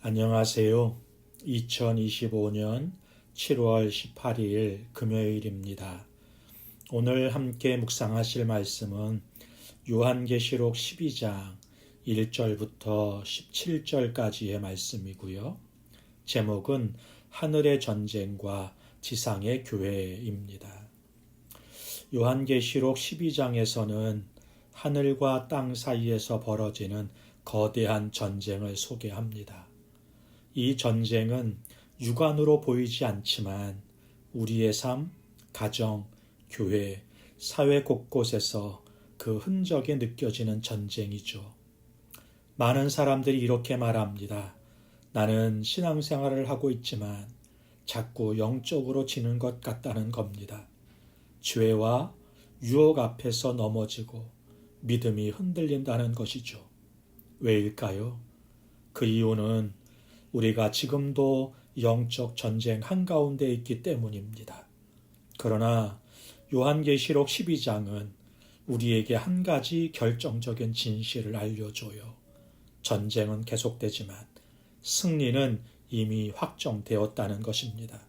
안녕하세요. 2025년 7월 18일 금요일입니다. 오늘 함께 묵상하실 말씀은 요한계시록 12장 1절부터 17절까지의 말씀이고요. 제목은 하늘의 전쟁과 지상의 교회입니다. 요한계시록 12장에서는 하늘과 땅 사이에서 벌어지는 거대한 전쟁을 소개합니다. 이 전쟁은 육안으로 보이지 않지만 우리의 삶, 가정, 교회, 사회 곳곳에서 그 흔적이 느껴지는 전쟁이죠. 많은 사람들이 이렇게 말합니다. 나는 신앙생활을 하고 있지만 자꾸 영적으로 지는 것 같다는 겁니다. 죄와 유혹 앞에서 넘어지고 믿음이 흔들린다는 것이죠. 왜일까요? 그 이유는 우리가 지금도 영적 전쟁 한가운데 있기 때문입니다. 그러나 요한계시록 12장은 우리에게 한 가지 결정적인 진실을 알려줘요. 전쟁은 계속되지만 승리는 이미 확정되었다는 것입니다.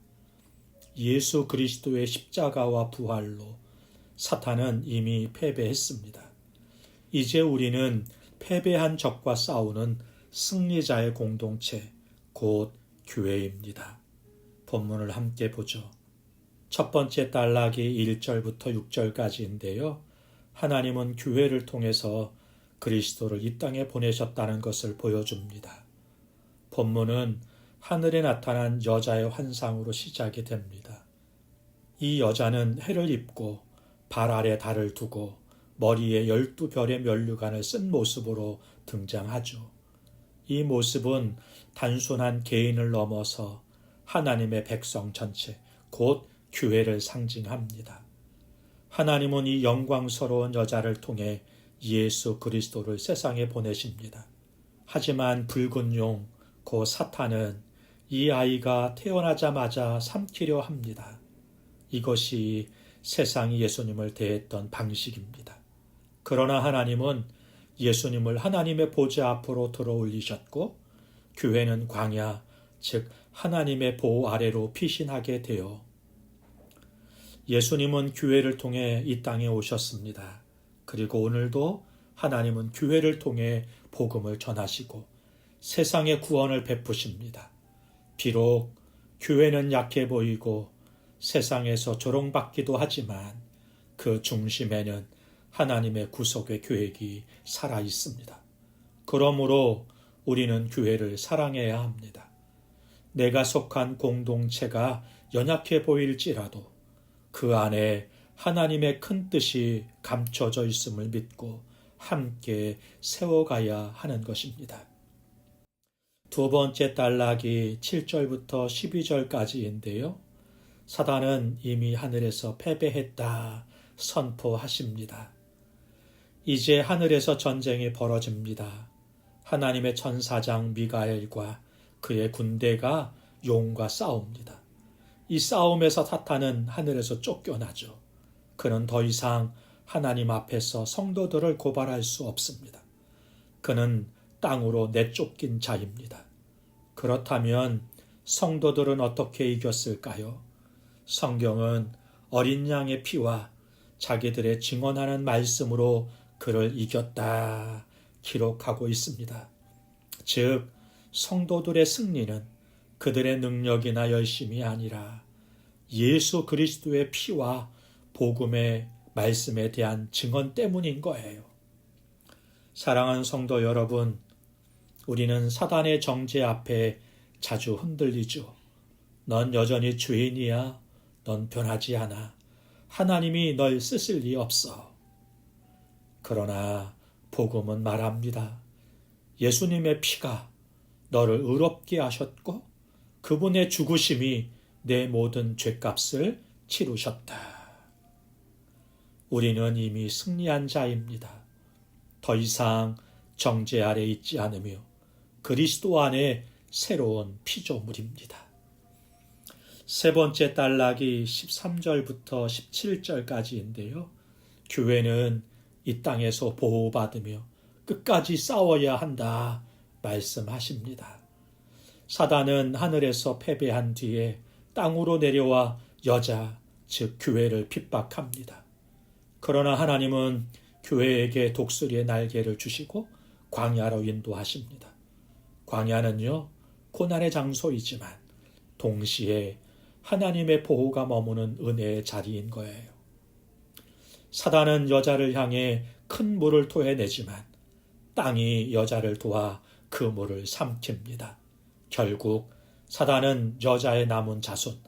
예수 그리스도의 십자가와 부활로 사탄은 이미 패배했습니다. 이제 우리는 패배한 적과 싸우는 승리자의 공동체, 곧 교회입니다. 본문을 함께 보죠. 첫 번째 단락이 1절부터 6절까지인데요. 하나님은 교회를 통해서 그리스도를 이 땅에 보내셨다는 것을 보여줍니다. 본문은 하늘에 나타난 여자의 환상으로 시작이 됩니다. 이 여자는 해를 입고 발 아래 달을 두고 머리에 12별의 면류관을 쓴 모습으로 등장하죠. 이 모습은 단순한 개인을 넘어서 하나님의 백성 전체, 곧 교회를 상징합니다. 하나님은 이 영광스러운 여자를 통해 예수 그리스도를 세상에 보내십니다. 하지만 붉은 용, 곧 사탄은 이 아이가 태어나자마자 삼키려 합니다. 이것이 세상이 예수님을 대했던 방식입니다. 그러나 하나님은 예수님을 하나님의 보좌 앞으로 들어올리셨고 교회는 광야, 즉 하나님의 보호 아래로 피신하게 되어 예수님은 교회를 통해 이 땅에 오셨습니다. 그리고 오늘도 하나님은 교회를 통해 복음을 전하시고 세상의 구원을 베푸십니다. 비록 교회는 약해 보이고 세상에서 조롱받기도 하지만 그 중심에는 하나님의 구속의 계획이 살아 있습니다. 그러므로 우리는 교회를 사랑해야 합니다. 내가 속한 공동체가 연약해 보일지라도 그 안에 하나님의 큰 뜻이 감춰져 있음을 믿고 함께 세워가야 하는 것입니다. 두 번째 단락이 7절부터 12절까지인데요. 사단은 이미 하늘에서 패배했다 선포하십니다. 이제 하늘에서 전쟁이 벌어집니다. 하나님의 천사장 미가엘과 그의 군대가 용과 싸웁니다. 이 싸움에서 사탄은 하늘에서 쫓겨나죠. 그는 더 이상 하나님 앞에서 성도들을 고발할 수 없습니다. 그는 땅으로 내쫓긴 자입니다. 그렇다면 성도들은 어떻게 이겼을까요? 성경은 어린 양의 피와 자기들의 증언하는 말씀으로 그를 이겼다 기록하고 있습니다. 즉 성도들의 승리는 그들의 능력이나 열심이 아니라 예수 그리스도의 피와 복음의 말씀에 대한 증언 때문인 거예요. 사랑하는 성도 여러분, 우리는 사단의 정죄 앞에 자주 흔들리죠. 넌 여전히 죄인이야. 넌 변하지 않아. 하나님이 널 쓰실 리 없어. 그러나 복음은 말합니다. 예수님의 피가 너를 의롭게 하셨고 그분의 죽으심이 내 모든 죄값을 치르셨다. 우리는 이미 승리한 자입니다. 더 이상 정죄 아래 있지 않으며 그리스도 안에 새로운 피조물입니다. 세 번째 단락이 13절부터 17절까지인데요. 교회는 이 땅에서 보호받으며 끝까지 싸워야 한다 말씀하십니다. 사단은 하늘에서 패배한 뒤에 땅으로 내려와 여자, 즉 교회를 핍박합니다. 그러나 하나님은 교회에게 독수리의 날개를 주시고 광야로 인도하십니다. 광야는요, 고난의 장소이지만 동시에 하나님의 보호가 머무는 은혜의 자리인 거예요. 사단은 여자를 향해 큰 물을 토해내지만 땅이 여자를 도와 그 물을 삼킵니다. 결국 사단은 여자의 남은 자손,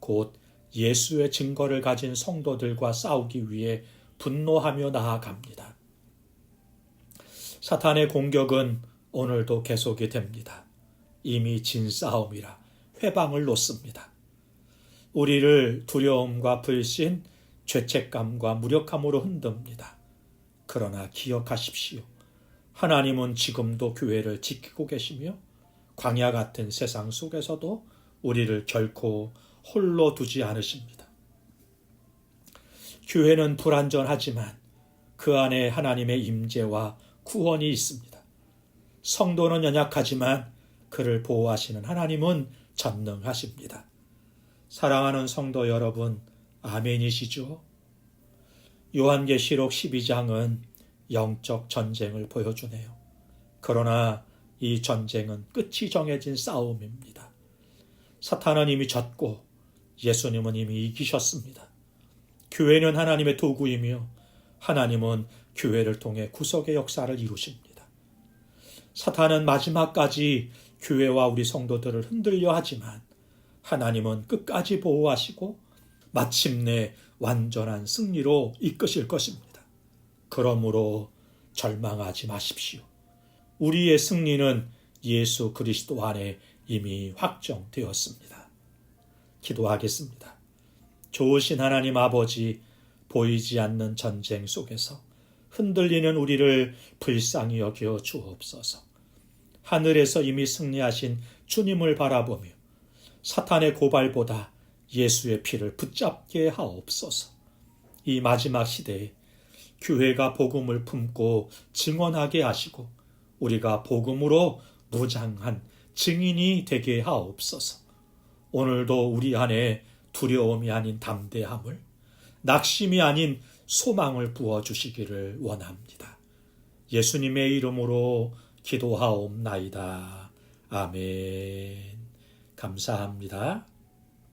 곧 예수의 증거를 가진 성도들과 싸우기 위해 분노하며 나아갑니다. 사탄의 공격은 오늘도 계속이 됩니다. 이미 진 싸움이라 회방을 놓습니다. 우리를 두려움과 불신, 죄책감과 무력함으로 흔듭니다. 그러나 기억하십시오. 하나님은 지금도 교회를 지키고 계시며 광야 같은 세상 속에서도 우리를 결코 홀로 두지 않으십니다. 교회는 불완전하지만 그 안에 하나님의 임재와 구원이 있습니다. 성도는 연약하지만 그를 보호하시는 하나님은 전능하십니다. 사랑하는 성도 여러분, 아멘이시죠? 요한계시록 12장은 영적 전쟁을 보여주네요. 그러나 이 전쟁은 끝이 정해진 싸움입니다. 사탄은 이미 졌고 예수님은 이미 이기셨습니다. 교회는 하나님의 도구이며 하나님은 교회를 통해 구속의 역사를 이루십니다. 사탄은 마지막까지 교회와 우리 성도들을 흔들려 하지만 하나님은 끝까지 보호하시고 마침내 완전한 승리로 이끄실 것입니다. 그러므로 절망하지 마십시오. 우리의 승리는 예수 그리스도 안에 이미 확정되었습니다. 기도하겠습니다. 좋으신 하나님 아버지, 보이지 않는 전쟁 속에서 흔들리는 우리를 불쌍히 여겨 주옵소서. 하늘에서 이미 승리하신 주님을 바라보며 사탄의 고발보다 예수의 피를 붙잡게 하옵소서. 이 마지막 시대에 교회가 복음을 품고 증언하게 하시고 우리가 복음으로 무장한 증인이 되게 하옵소서. 오늘도 우리 안에 두려움이 아닌 담대함을, 낙심이 아닌 소망을 부어주시기를 원합니다. 예수님의 이름으로 기도하옵나이다. 아멘. 감사합니다.